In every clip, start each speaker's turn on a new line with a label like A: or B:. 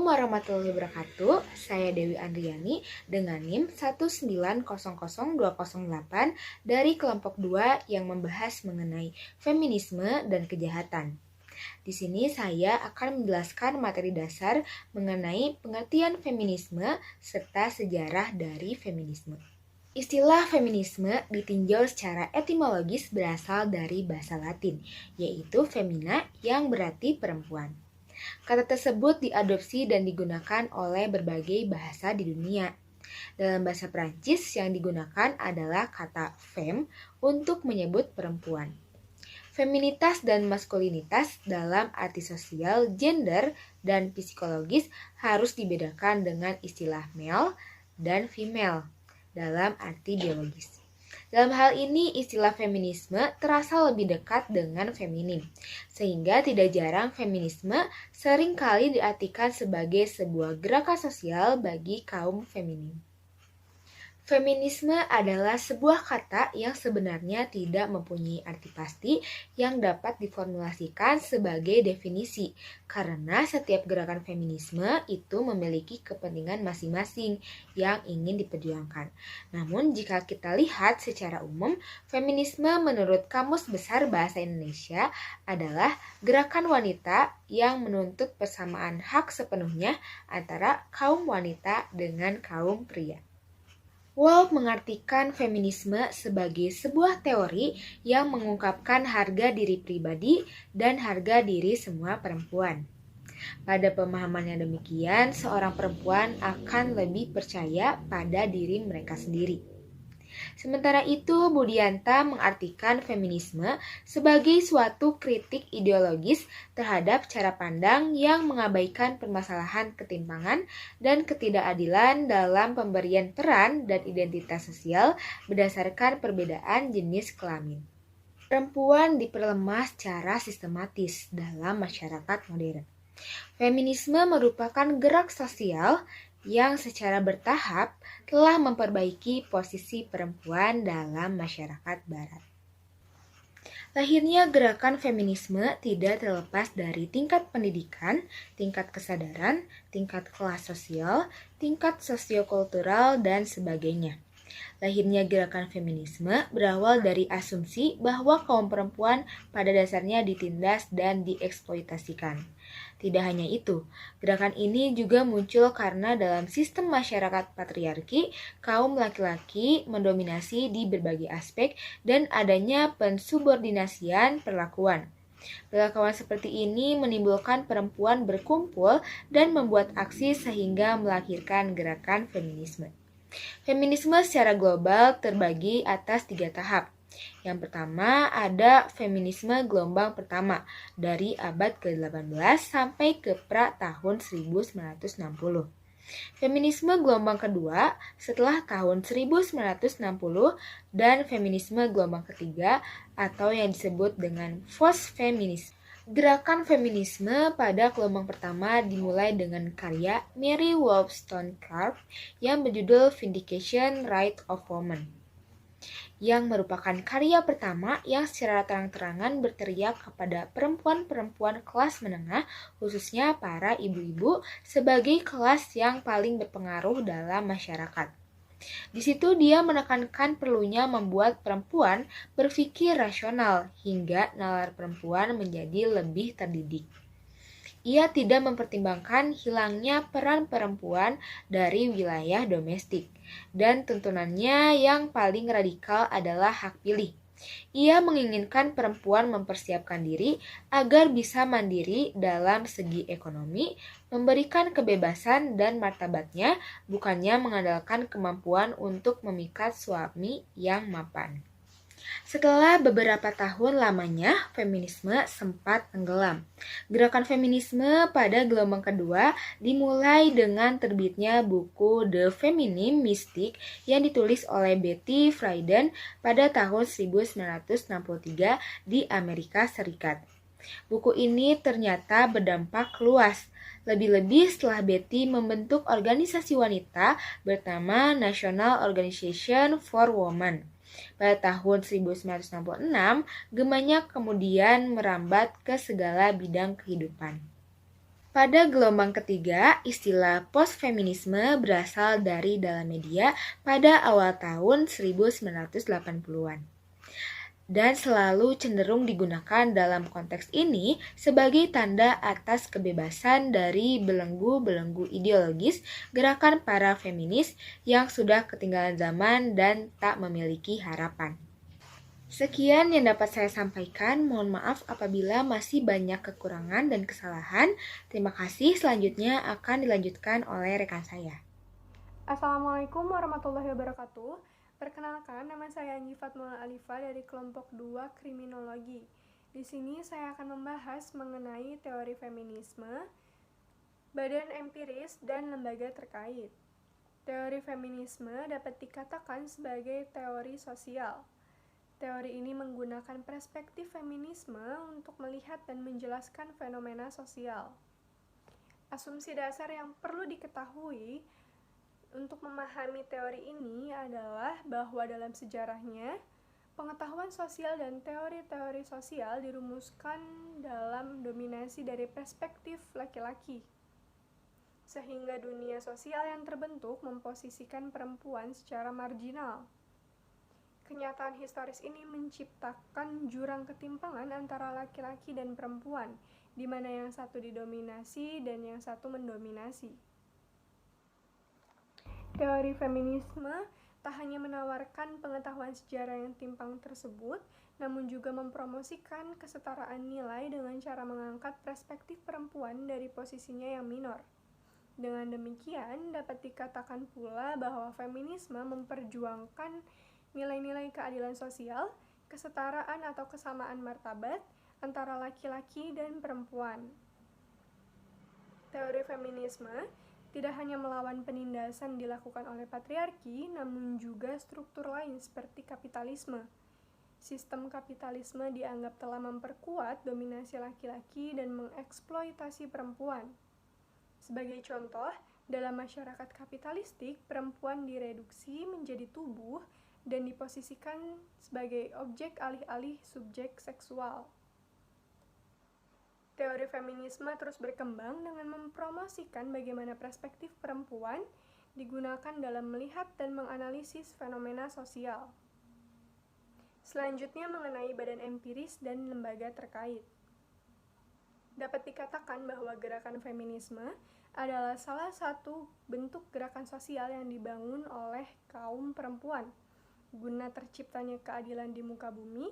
A: warahmatullahi wabarakatuh. Saya Dewi Andriani dengan NIM 1900208 dari kelompok 2 yang membahas mengenai feminisme dan kejahatan. Di sini saya akan menjelaskan materi dasar mengenai pengertian feminisme serta sejarah dari feminisme. Istilah feminisme ditinjau secara etimologis berasal dari bahasa Latin, yaitu femina yang berarti perempuan. Kata tersebut diadopsi dan digunakan oleh berbagai bahasa di dunia. Dalam bahasa Prancis yang digunakan adalah kata femme untuk menyebut perempuan. Feminitas dan maskulinitas dalam arti sosial, gender, dan psikologis harus dibedakan dengan istilah male dan female dalam arti biologis. Dalam hal ini, istilah feminisme terasa lebih dekat dengan feminim, sehingga tidak jarang feminisme seringkali diartikan sebagai sebuah gerakan sosial bagi kaum feminim. Feminisme adalah sebuah kata yang sebenarnya tidak mempunyai arti pasti yang dapat diformulasikan sebagai definisi, karena setiap gerakan feminisme itu memiliki kepentingan masing-masing yang ingin diperjuangkan. Namun jika kita lihat secara umum, feminisme menurut Kamus Besar Bahasa Indonesia adalah gerakan wanita yang menuntut persamaan hak sepenuhnya antara kaum wanita dengan kaum pria. Wolf mengartikan feminisme sebagai sebuah teori yang mengungkapkan harga diri pribadi dan harga diri semua perempuan. Pada pemahaman yang demikian, seorang perempuan akan lebih percaya pada diri mereka sendiri. Sementara itu, Budianta mengartikan feminisme sebagai suatu kritik ideologis terhadap cara pandang yang mengabaikan permasalahan ketimpangan dan ketidakadilan dalam pemberian peran dan identitas sosial berdasarkan perbedaan jenis kelamin. Perempuan diperlemah secara sistematis dalam masyarakat modern. Feminisme merupakan gerak sosial yang secara bertahap telah memperbaiki posisi perempuan dalam masyarakat barat. Lahirnya gerakan feminisme tidak terlepas dari tingkat pendidikan, tingkat kesadaran, tingkat kelas sosial, tingkat sosiokultural, dan sebagainya. Lahirnya gerakan feminisme berawal dari asumsi bahwa kaum perempuan pada dasarnya ditindas dan dieksploitasikan. Tidak hanya itu, gerakan ini juga muncul karena dalam sistem masyarakat patriarki, kaum laki-laki mendominasi di berbagai aspek dan adanya pensubordinasian perlakuan. Perlakuan seperti ini menimbulkan perempuan berkumpul dan membuat aksi sehingga melahirkan gerakan feminisme. Feminisme secara global terbagi atas 3 tahap. Yang pertama ada feminisme gelombang pertama dari abad ke-18 sampai ke pra tahun 1960. Feminisme gelombang kedua setelah tahun 1960 dan feminisme gelombang ketiga atau yang disebut dengan post-feminisme. Gerakan feminisme pada gelombang pertama dimulai dengan karya Mary Wollstonecraft yang berjudul Vindication Right of Woman, yang merupakan karya pertama yang secara terang-terangan berteriak kepada perempuan-perempuan kelas menengah, khususnya para ibu-ibu, sebagai kelas yang paling berpengaruh dalam masyarakat. Di situ dia menekankan perlunya membuat perempuan berpikir rasional hingga nalar perempuan menjadi lebih terdidik. Ia tidak mempertimbangkan hilangnya peran perempuan dari wilayah domestik, dan tuntunannya yang paling radikal adalah hak pilih. Ia menginginkan perempuan mempersiapkan diri agar bisa mandiri dalam segi ekonomi, memberikan kebebasan dan martabatnya, bukannya mengandalkan kemampuan untuk memikat suami yang mapan. Setelah beberapa tahun lamanya, feminisme sempat tenggelam. Gerakan feminisme pada gelombang kedua dimulai dengan terbitnya buku The Feminine Mystic yang ditulis oleh Betty Friedan pada tahun 1963 di Amerika Serikat. Buku ini ternyata berdampak luas, lebih-lebih setelah Betty membentuk organisasi wanita bernama National Organization for Women. Pada tahun 1966, gemanya kemudian merambat ke segala bidang kehidupan. Pada gelombang ketiga, istilah post-feminisme berasal dari dalam media pada awal tahun 1980-an dan selalu cenderung digunakan dalam konteks ini sebagai tanda atas kebebasan dari belenggu-belenggu ideologis gerakan para feminis yang sudah ketinggalan zaman dan tak memiliki harapan. Sekian yang dapat saya sampaikan. Mohon maaf apabila masih banyak kekurangan dan kesalahan. Terima kasih. Selanjutnya akan dilanjutkan oleh rekan saya.
B: Assalamualaikum warahmatullahi wabarakatuh. Perkenalkan, nama saya Anji Fatmala Alifa dari kelompok 2 Kriminologi. Di sini saya akan membahas mengenai teori feminisme, badan empiris, dan lembaga terkait. Teori feminisme dapat dikatakan sebagai teori sosial. Teori ini menggunakan perspektif feminisme untuk melihat dan menjelaskan fenomena sosial. Asumsi dasar yang perlu diketahui untuk memahami teori ini adalah bahwa dalam sejarahnya, pengetahuan sosial dan teori-teori sosial dirumuskan dalam dominasi dari perspektif laki-laki, sehingga dunia sosial yang terbentuk memposisikan perempuan secara marginal. Kenyataan historis ini menciptakan jurang ketimpangan antara laki-laki dan perempuan, di mana yang satu didominasi dan yang satu mendominasi. Teori feminisme tak hanya menawarkan pengetahuan sejarah yang timpang tersebut, namun juga mempromosikan kesetaraan nilai dengan cara mengangkat perspektif perempuan dari posisinya yang minor. Dengan demikian, dapat dikatakan pula bahwa feminisme memperjuangkan nilai-nilai keadilan sosial, kesetaraan atau kesamaan martabat antara laki-laki dan perempuan. Teori feminisme tidak hanya melawan penindasan dilakukan oleh patriarki, namun juga struktur lain seperti kapitalisme. Sistem kapitalisme dianggap telah memperkuat dominasi laki-laki dan mengeksploitasi perempuan. Sebagai contoh, dalam masyarakat kapitalistik, perempuan direduksi menjadi tubuh dan diposisikan sebagai objek alih-alih subjek seksual. Teori feminisme terus berkembang dengan mempromosikan bagaimana perspektif perempuan digunakan dalam melihat dan menganalisis fenomena sosial. Selanjutnya mengenai badan empiris dan lembaga terkait. Dapat dikatakan bahwa gerakan feminisme adalah salah satu bentuk gerakan sosial yang dibangun oleh kaum perempuan guna terciptanya keadilan di muka bumi.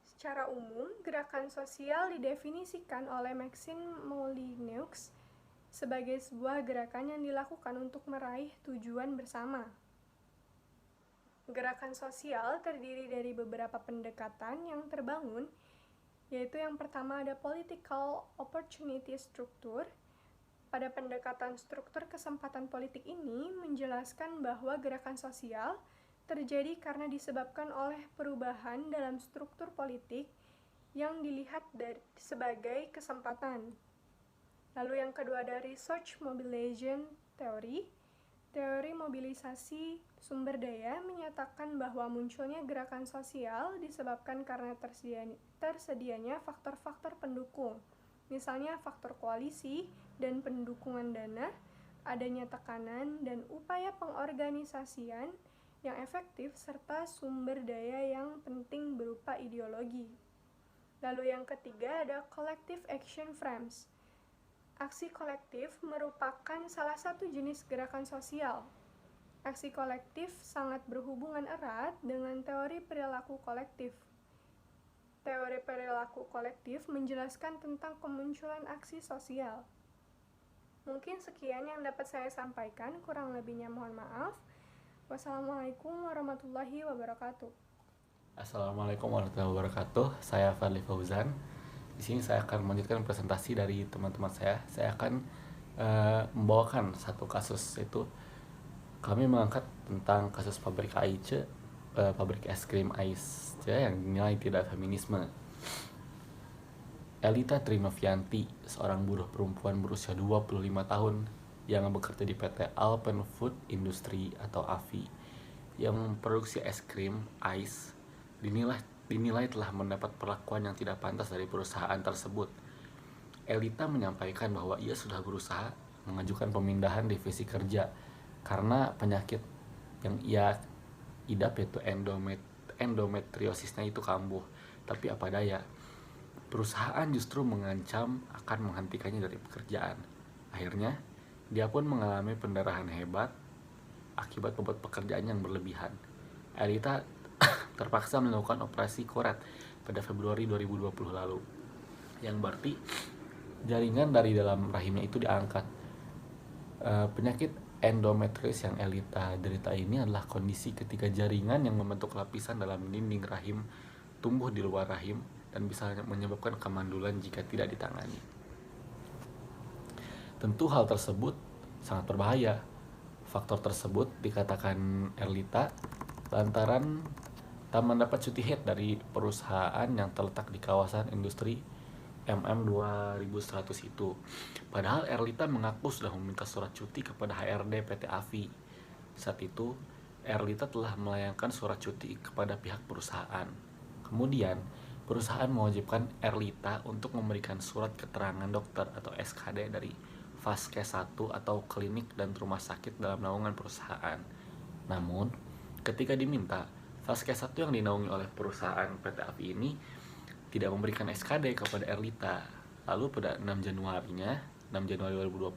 B: Secara umum, gerakan sosial didefinisikan oleh Maxine Molineux sebagai sebuah gerakan yang dilakukan untuk meraih tujuan bersama. Gerakan sosial terdiri dari beberapa pendekatan yang terbangun, yaitu yang pertama ada political opportunity structure. Pada pendekatan struktur kesempatan politik ini menjelaskan bahwa gerakan sosial terjadi karena disebabkan oleh perubahan dalam struktur politik yang dilihat sebagai kesempatan. Lalu yang kedua ada research mobilization theory. Teori mobilisasi sumber daya menyatakan bahwa munculnya gerakan sosial disebabkan karena tersedianya faktor-faktor pendukung, misalnya faktor koalisi dan pendukungan dana, adanya tekanan dan upaya pengorganisasian yang efektif, serta sumber daya yang penting berupa ideologi. Lalu yang ketiga ada collective action frames. Aksi kolektif merupakan salah satu jenis gerakan sosial. Aksi kolektif sangat berhubungan erat dengan teori perilaku kolektif. Teori perilaku kolektif menjelaskan tentang kemunculan aksi sosial. Mungkin sekian yang dapat saya sampaikan, kurang lebihnya mohon maaf. Wassalamualaikum warahmatullahi wabarakatuh.
C: Assalamualaikum warahmatullahi wabarakatuh. Saya Fadli Fauzan. Di sini saya akan melanjutkan presentasi dari teman-teman saya. Saya akan membawakan satu kasus, yaitu kami mengangkat tentang kasus pabrik AIC, pabrik es krim AIC yang dinilai tidak feminisme. Elita Trinovianti, seorang buruh perempuan berusia 25 tahun yang bekerja di PT Alpen Food Industry atau AFI yang memproduksi es krim AIC dinilai telah mendapat perlakuan yang tidak pantas dari perusahaan tersebut. Elita menyampaikan bahwa ia sudah berusaha mengajukan pemindahan divisi kerja karena penyakit yang ia idap yaitu endometriosisnya itu kambuh. Tapi apa daya, perusahaan justru mengancam akan menghentikannya dari pekerjaan. Akhirnya, dia pun mengalami pendarahan hebat akibat bobot pekerjaan yang berlebihan. Elita terpaksa melakukan operasi koret pada Februari 2020 lalu, yang berarti jaringan dari dalam rahimnya itu diangkat. Penyakit endometriosis yang Elita derita ini adalah kondisi ketika jaringan yang membentuk lapisan dalam dinding rahim tumbuh di luar rahim dan bisa menyebabkan kemandulan jika tidak ditangani. Tentu hal tersebut sangat berbahaya. Faktor tersebut dikatakan Elita lantaran tak mendapat cuti haid dari perusahaan yang terletak di kawasan industri MM2100 itu. Padahal Erlita mengaku sudah meminta surat cuti kepada HRD PT AFI. Saat itu, Erlita telah melayangkan surat cuti kepada pihak perusahaan. Kemudian, perusahaan mewajibkan Erlita untuk memberikan surat keterangan dokter atau SKD dari Vaskes 1 atau klinik dan rumah sakit dalam naungan perusahaan. Namun, ketika diminta, Vaskes 1 yang dinaungi oleh perusahaan PT AFI ini tidak memberikan SKD kepada Erlita. Lalu pada 6 Januari 2020,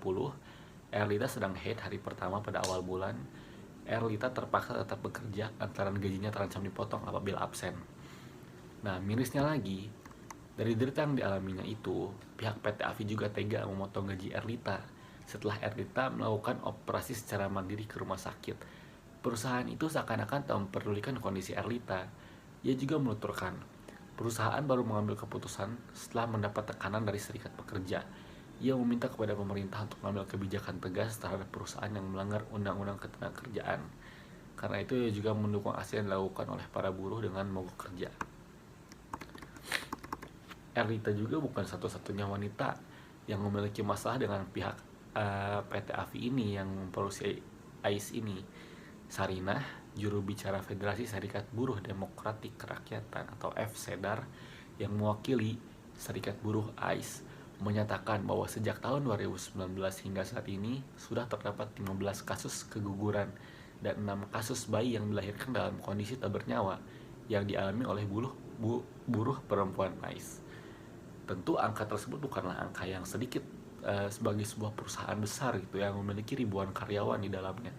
C: Erlita sedang haid hari pertama pada awal bulan. Erlita terpaksa tetap bekerja lantaran gajinya terancam dipotong apabila absen. Nah, mirisnya lagi, dari derita yang dialaminya itu, pihak PT AFI juga tega memotong gaji Erlita setelah Erlita melakukan operasi secara mandiri ke rumah sakit. Perusahaan itu seakan-akan tak memperdulikan kondisi Erlita. Ia juga menuturkan, perusahaan baru mengambil keputusan setelah mendapat tekanan dari serikat pekerja. Ia meminta kepada pemerintah untuk mengambil kebijakan tegas terhadap perusahaan yang melanggar undang-undang ketenagakerjaan. Karena itu ia juga mendukung aksi yang dilakukan oleh para buruh dengan mogok kerja. Erlita juga bukan satu-satunya wanita yang memiliki masalah dengan pihak PT AFI ini yang memproduksi AIS ini. Sarinah, juru bicara Federasi Serikat Buruh Demokratik Kerakyatan atau FSEDAR yang mewakili Serikat Buruh AIS, menyatakan bahwa sejak tahun 2019 hingga saat ini sudah terdapat 15 kasus keguguran dan 6 kasus bayi yang dilahirkan dalam kondisi tak bernyawa yang dialami oleh buruh perempuan AIS. Tentu angka tersebut bukanlah angka yang sedikit sebagai sebuah perusahaan besar gitu yang memiliki ribuan karyawan di dalamnya.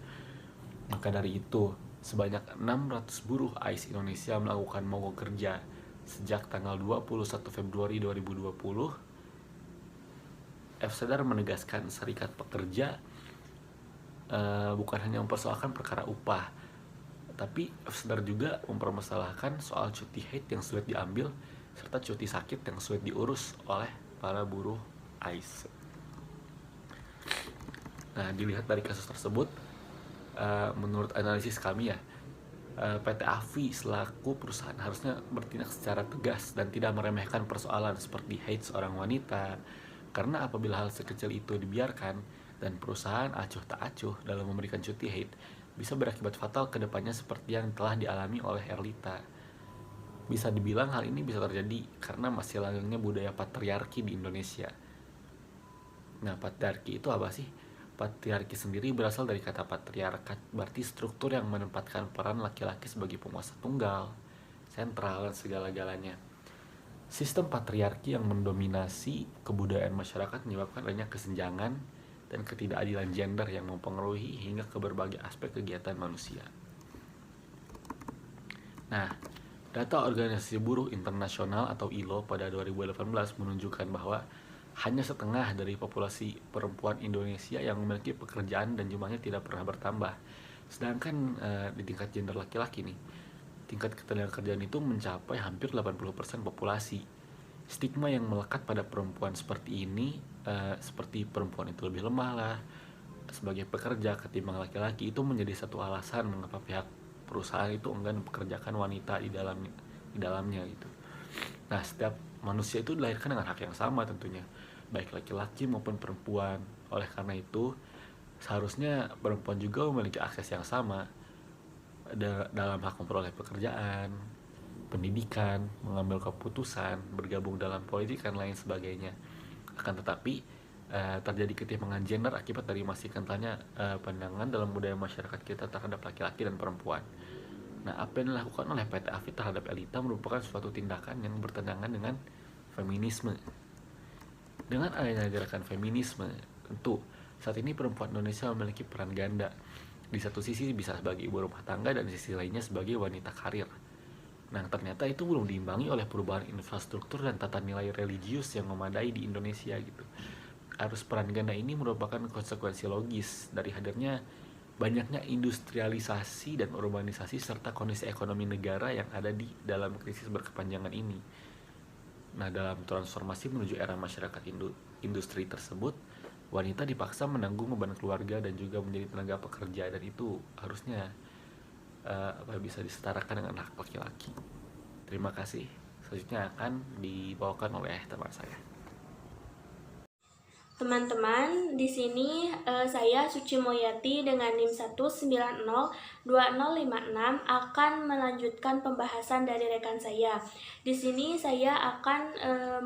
C: Maka dari itu, sebanyak 600 buruh AIS Indonesia melakukan mogok kerja sejak tanggal 21 Februari 2020. FSEDAR menegaskan serikat pekerja bukan hanya mempersoalkan perkara upah, tapi FSEDAR juga mempermasalahkan soal cuti haid yang sulit diambil serta cuti sakit yang sulit diurus oleh para buruh AIS. Nah, dilihat dari kasus tersebut, menurut analisis kami ya, PT AFI selaku perusahaan harusnya bertindak secara tegas dan tidak meremehkan persoalan seperti haid seorang wanita, karena apabila hal sekecil itu dibiarkan dan perusahaan acuh tak acuh dalam memberikan cuti haid, bisa berakibat fatal ke depannya seperti yang telah dialami oleh Erlita. Bisa dibilang hal ini bisa terjadi karena masih langgengnya budaya patriarki di Indonesia. Nah, patriarki itu apa sih? Patriarki sendiri berasal dari kata patriarkat, berarti struktur yang menempatkan peran laki-laki sebagai penguasa tunggal, sentral, dan segala-galanya. Sistem patriarki yang mendominasi kebudayaan masyarakat menyebabkan adanya kesenjangan dan ketidakadilan gender yang mempengaruhi hingga ke berbagai aspek kegiatan manusia. Nah, data Organisasi Buruh Internasional atau ILO pada 2018 menunjukkan bahwa hanya setengah dari populasi perempuan Indonesia yang memiliki pekerjaan dan jumlahnya tidak pernah bertambah. Sedangkan di tingkat gender laki-laki nih, tingkat ketenagakerjaan itu mencapai hampir 80% populasi. Stigma yang melekat pada perempuan seperti ini, seperti perempuan itu lebih lemah lah sebagai pekerja ketimbang laki-laki, itu menjadi satu alasan mengapa pihak perusahaan itu enggan mempekerjakan wanita di dalamnya gitu. Nah, setiap manusia itu dilahirkan dengan hak yang sama tentunya, baik laki-laki maupun perempuan. Oleh karena itu, seharusnya perempuan juga memiliki akses yang sama dalam hak memperoleh pekerjaan, pendidikan, mengambil keputusan, bergabung dalam politik dan lain sebagainya. Akan tetapi terjadi ketimpangan gender akibat dari masih kentalnya pandangan dalam budaya masyarakat kita terhadap laki-laki dan perempuan. Nah, apa yang dilakukan oleh PT AFI terhadap Elita merupakan suatu tindakan yang bertentangan dengan feminisme. Dengan adanya gerakan feminisme, tentu saat ini perempuan Indonesia memiliki peran ganda. Di satu sisi bisa sebagai ibu rumah tangga dan di sisi lainnya sebagai wanita karir. Nah, ternyata itu belum diimbangi oleh perubahan infrastruktur dan tata nilai religius yang memadai di Indonesia gitu. Arus peran ganda ini merupakan konsekuensi logis dari hadirnya banyaknya industrialisasi dan urbanisasi serta kondisi ekonomi negara yang ada di dalam krisis berkepanjangan ini. Nah, dalam transformasi menuju era masyarakat industri tersebut, wanita dipaksa menanggung beban keluarga dan juga menjadi tenaga pekerja, dan itu harusnya bisa disetarakan dengan hak laki-laki. Terima kasih. Selanjutnya akan dibawakan oleh teman saya.
D: Teman-teman, di sini saya Suci Moyati dengan NIM 1902056 akan melanjutkan pembahasan dari rekan saya. Di sini saya akan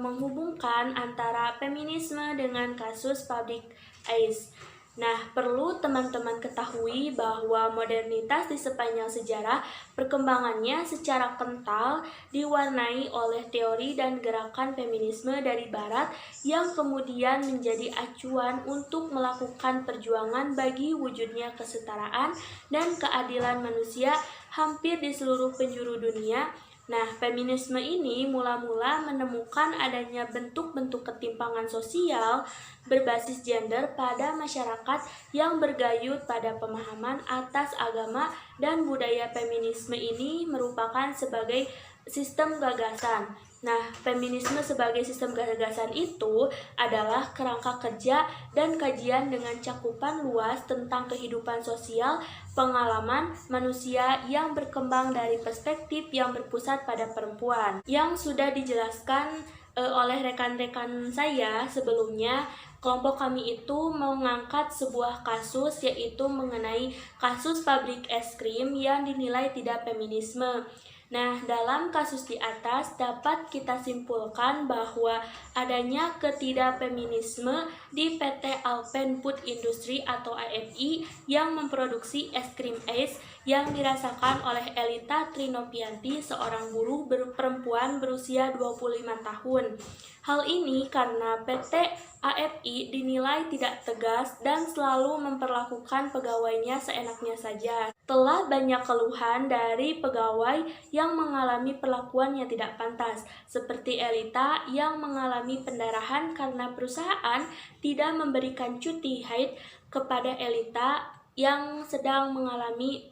D: menghubungkan antara feminisme dengan kasus public AIDS. Nah, perlu teman-teman ketahui bahwa modernitas di sepanjang sejarah perkembangannya secara kental diwarnai oleh teori dan gerakan feminisme dari Barat yang kemudian menjadi acuan untuk melakukan perjuangan bagi wujudnya kesetaraan dan keadilan manusia hampir di seluruh penjuru dunia. Nah, feminisme ini mula-mula menemukan adanya bentuk-bentuk ketimpangan sosial berbasis gender pada masyarakat yang bergayut pada pemahaman atas agama dan budaya. Feminisme ini merupakan sebagai sistem gagasan. Nah, feminisme sebagai sistem gagasan itu adalah kerangka kerja dan kajian dengan cakupan luas tentang kehidupan sosial, pengalaman manusia yang berkembang dari perspektif yang berpusat pada perempuan. Yang sudah dijelaskan oleh rekan-rekan saya sebelumnya, kelompok kami itu mengangkat sebuah kasus, yaitu mengenai kasus pabrik es krim yang dinilai tidak feminisme. Nah, dalam kasus di atas dapat kita simpulkan bahwa adanya ketidakfeminisme di PT Alpen Food Industry atau AFI yang memproduksi es krim es yang dirasakan oleh Elita Trinopianti, seorang buruh perempuan berusia 25 tahun. Hal ini karena PT AFI dinilai tidak tegas dan selalu memperlakukan pegawainya seenaknya saja. Telah banyak keluhan dari pegawai yang mengalami perlakuan yang tidak pantas, seperti Elita yang mengalami pendarahan karena perusahaan tidak memberikan cuti haid kepada Elita yang sedang mengalami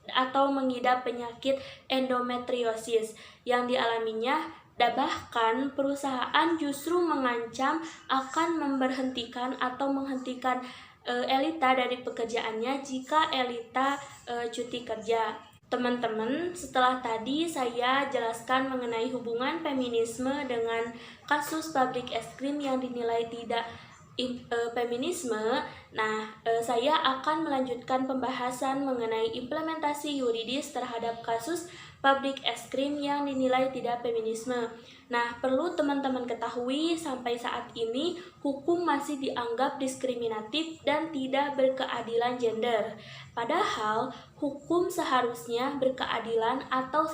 D: atau mengidap penyakit endometriosis yang dialaminya. Dan bahkan perusahaan justru mengancam akan memberhentikan atau menghentikan Elita dari pekerjaannya jika Elita cuti kerja. Teman-teman, setelah tadi saya jelaskan mengenai hubungan feminisme dengan kasus pabrik es krim yang dinilai tidak feminisme. Nah, saya akan melanjutkan pembahasan mengenai implementasi yuridis terhadap kasus pabrik es krim yang dinilai tidak feminisme. Nah, perlu teman-teman ketahui sampai saat ini hukum masih dianggap diskriminatif dan tidak berkeadilan gender. Padahal hukum seharusnya berkeadilan atau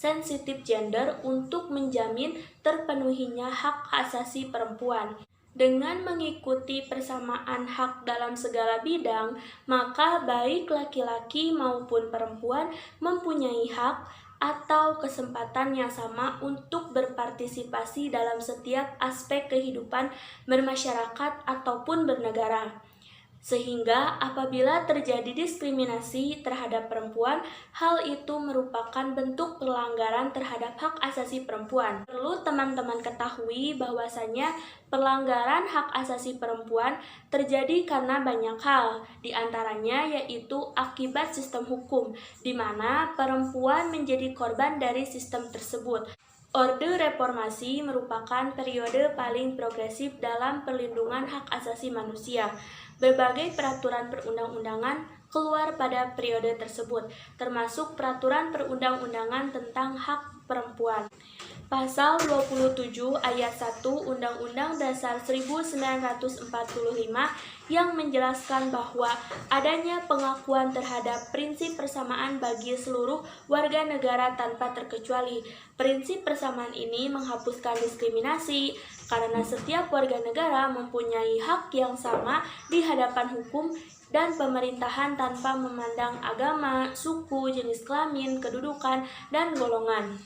D: sensitif gender untuk menjamin terpenuhinya hak asasi perempuan. Dengan mengikuti persamaan hak dalam segala bidang, maka baik laki-laki maupun perempuan mempunyai hak atau kesempatan yang sama untuk berpartisipasi dalam setiap aspek kehidupan bermasyarakat ataupun bernegara. Sehingga apabila terjadi diskriminasi terhadap perempuan, hal itu merupakan bentuk pelanggaran terhadap hak asasi perempuan. Perlu teman-teman ketahui bahwasanya pelanggaran hak asasi perempuan terjadi karena banyak hal, diantaranya yaitu akibat sistem hukum, di mana perempuan menjadi korban dari sistem tersebut. Orde Reformasi merupakan periode paling progresif dalam perlindungan hak asasi manusia. Berbagai peraturan perundang-undangan keluar pada periode tersebut, termasuk peraturan perundang-undangan tentang hak perempuan. Pasal 27 ayat 1 Undang-Undang Dasar 1945 yang menjelaskan bahwa adanya pengakuan terhadap prinsip persamaan bagi seluruh warga negara tanpa terkecuali. Prinsip persamaan ini menghapuskan diskriminasi karena setiap warga negara mempunyai hak yang sama di hadapan hukum dan pemerintahan tanpa memandang agama, suku, jenis kelamin, kedudukan, dan golongan.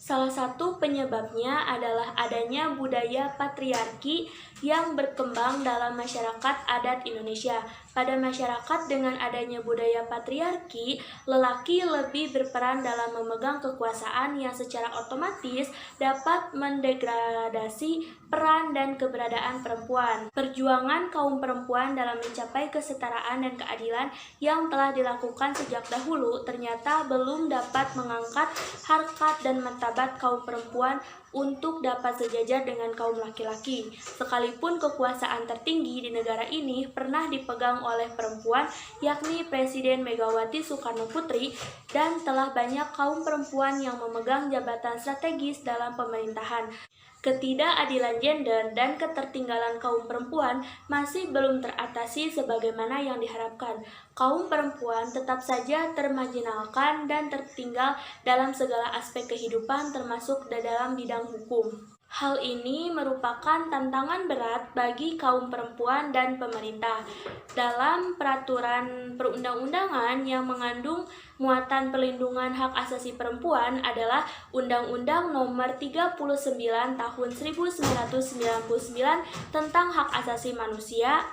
D: Salah satu penyebabnya adalah adanya budaya patriarki yang berkembang dalam masyarakat adat Indonesia. Pada masyarakat dengan adanya budaya patriarki, lelaki lebih berperan dalam memegang kekuasaan yang secara otomatis dapat mendegradasi peran dan keberadaan perempuan. Perjuangan kaum perempuan dalam mencapai kesetaraan dan keadilan yang telah dilakukan sejak dahulu ternyata belum dapat mengangkat harkat dan martabat kaum perempuan untuk dapat sejajar dengan kaum laki-laki. Sekalipun kekuasaan tertinggi di negara ini pernah dipegang oleh perempuan, yakni Presiden Megawati Soekarno Putri, dan telah banyak kaum perempuan yang memegang jabatan strategis dalam pemerintahan. Ketidakadilan gender dan ketertinggalan kaum perempuan masih belum teratasi sebagaimana yang diharapkan. Kaum perempuan tetap saja termarginalkan dan tertinggal dalam segala aspek kehidupan termasuk dalam bidang hukum. Hal ini merupakan tantangan berat bagi kaum perempuan dan pemerintah. Dalam peraturan perundang-undangan yang mengandung muatan perlindungan hak asasi perempuan adalah Undang-Undang Nomor 39 Tahun 1999 tentang Hak Asasi Manusia,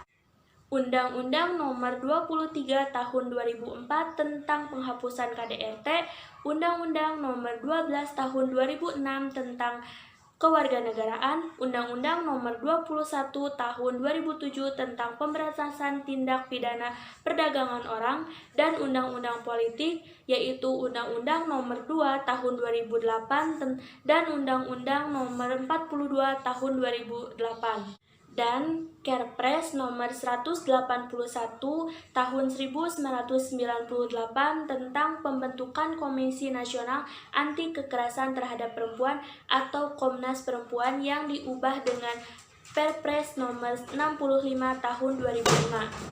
D: Undang-Undang Nomor 23 Tahun 2004 tentang penghapusan KDRT, Undang-Undang Nomor 12 Tahun 2006 tentang Kewarganegaraan, Undang-Undang Nomor 21 Tahun 2007 tentang Pemberantasan Tindak Pidana Perdagangan Orang, dan Undang-Undang Politik, yaitu Undang-Undang Nomor 2 Tahun 2008 dan Undang-Undang Nomor 42 Tahun 2008. Dan Kepres Nomor 181 Tahun 1998 tentang pembentukan Komisi Nasional Anti Kekerasan Terhadap Perempuan atau Komnas Perempuan yang diubah dengan Perpres Nomor 65 Tahun 2005.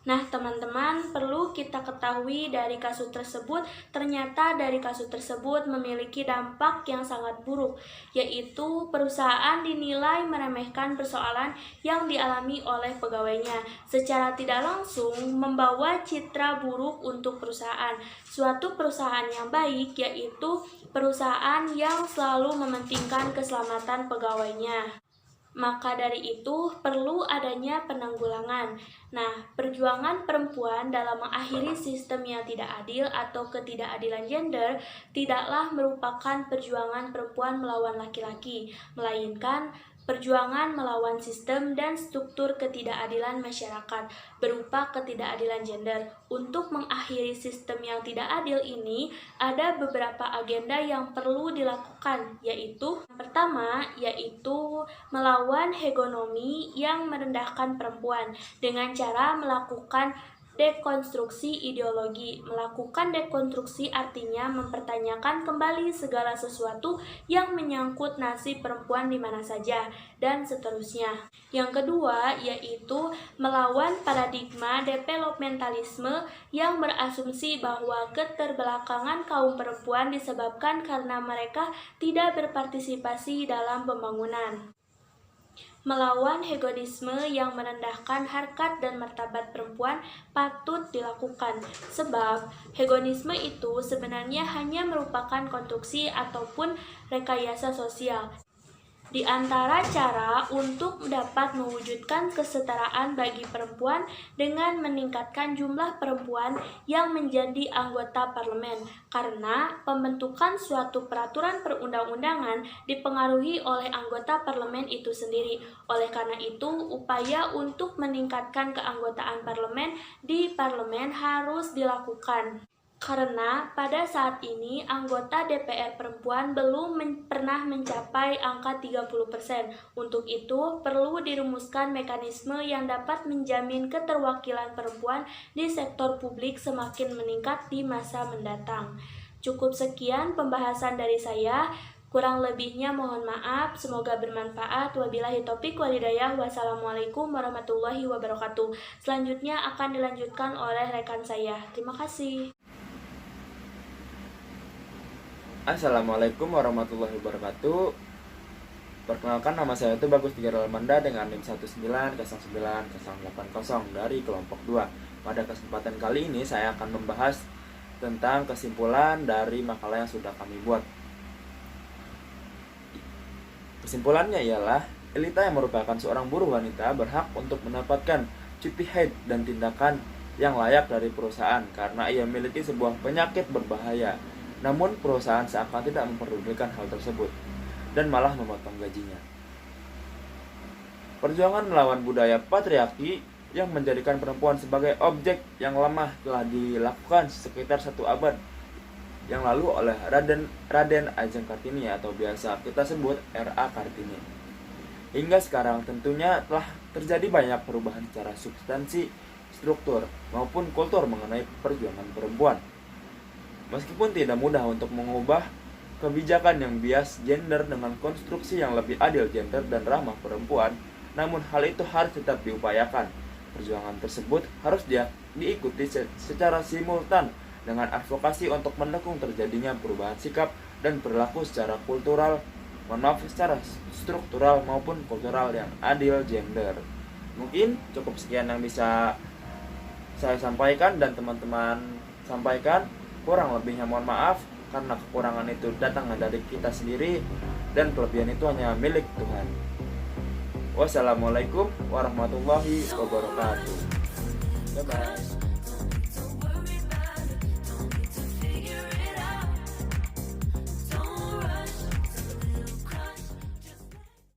D: Nah, teman-teman, perlu kita ketahui dari kasus tersebut, ternyata dari kasus tersebut memiliki dampak yang sangat buruk, yaitu perusahaan dinilai meremehkan persoalan yang dialami oleh pegawainya, secara tidak langsung membawa citra buruk untuk perusahaan. Suatu perusahaan yang baik yaitu perusahaan yang selalu mementingkan keselamatan pegawainya. Maka dari itu perlu adanya penanggulangan. Nah, perjuangan perempuan dalam mengakhiri sistem yang tidak adil atau ketidakadilan gender tidaklah merupakan perjuangan perempuan melawan laki-laki, melainkan perjuangan melawan sistem dan struktur ketidakadilan masyarakat berupa ketidakadilan gender. Untuk mengakhiri sistem yang tidak adil ini, ada beberapa agenda yang perlu dilakukan, yaitu pertama, yaitu melawan hegemomi yang merendahkan perempuan dengan cara melakukan dekonstruksi ideologi. Melakukan dekonstruksi artinya mempertanyakan kembali segala sesuatu yang menyangkut nasib perempuan di mana saja, dan seterusnya. Yang kedua, yaitu melawan paradigma developmentalisme yang berasumsi bahwa keterbelakangan kaum perempuan disebabkan karena mereka tidak berpartisipasi dalam pembangunan. Melawan hedonisme yang merendahkan harkat dan martabat perempuan patut dilakukan, sebab hedonisme itu sebenarnya hanya merupakan konstruksi ataupun rekayasa sosial. Di antara cara untuk dapat mewujudkan kesetaraan bagi perempuan dengan meningkatkan jumlah perempuan yang menjadi anggota parlemen, karena pembentukan suatu peraturan perundang-undangan dipengaruhi oleh anggota parlemen itu sendiri. Oleh karena itu, upaya untuk meningkatkan keanggotaan parlemen di parlemen harus dilakukan. Karena pada saat ini anggota DPR perempuan belum pernah mencapai angka 30%. Untuk itu, perlu dirumuskan mekanisme yang dapat menjamin keterwakilan perempuan di sektor publik semakin meningkat di masa mendatang. Cukup sekian pembahasan dari saya. Kurang lebihnya mohon maaf, semoga bermanfaat. Wabillahi taufiq walhidayah. Wassalamualaikum warahmatullahi wabarakatuh. Selanjutnya akan dilanjutkan oleh rekan saya. Terima kasih.
E: Assalamualaikum warahmatullahi wabarakatuh. Perkenalkan, nama saya itu Bagus Tigarol Manda dengan NIM 1909080 dari kelompok 2. Pada kesempatan kali ini saya akan membahas tentang kesimpulan dari makalah yang sudah kami buat. Kesimpulannya ialah, Elita yang merupakan seorang buruh wanita berhak untuk mendapatkan cuti haid dan tindakan yang layak dari perusahaan karena ia memiliki sebuah penyakit berbahaya. Namun perusahaan seakan tidak memperdulikan hal tersebut dan malah memotong gajinya. Perjuangan melawan budaya patriarki yang menjadikan perempuan sebagai objek yang lemah telah dilakukan sekitar 1 abad yang lalu oleh Raden Ajeng Kartini atau biasa kita sebut R.A. Kartini. Hingga sekarang tentunya telah terjadi banyak perubahan secara substansi, struktur, maupun kultur mengenai perjuangan perempuan. Meskipun tidak mudah untuk mengubah kebijakan yang bias gender dengan konstruksi yang lebih adil gender dan ramah perempuan, namun hal itu harus tetap diupayakan. Perjuangan tersebut harus diikuti secara simultan dengan advokasi untuk mendukung terjadinya perubahan sikap dan perilaku secara secara struktural maupun kultural yang adil gender. Mungkin cukup sekian yang bisa saya sampaikan dan teman-teman sampaikan. Kurang lebihnya mohon maaf, karena kekurangan itu datang dari kita sendiri dan kelebihan itu hanya milik Tuhan. Wassalamualaikum warahmatullahi wabarakatuh. Bye-bye.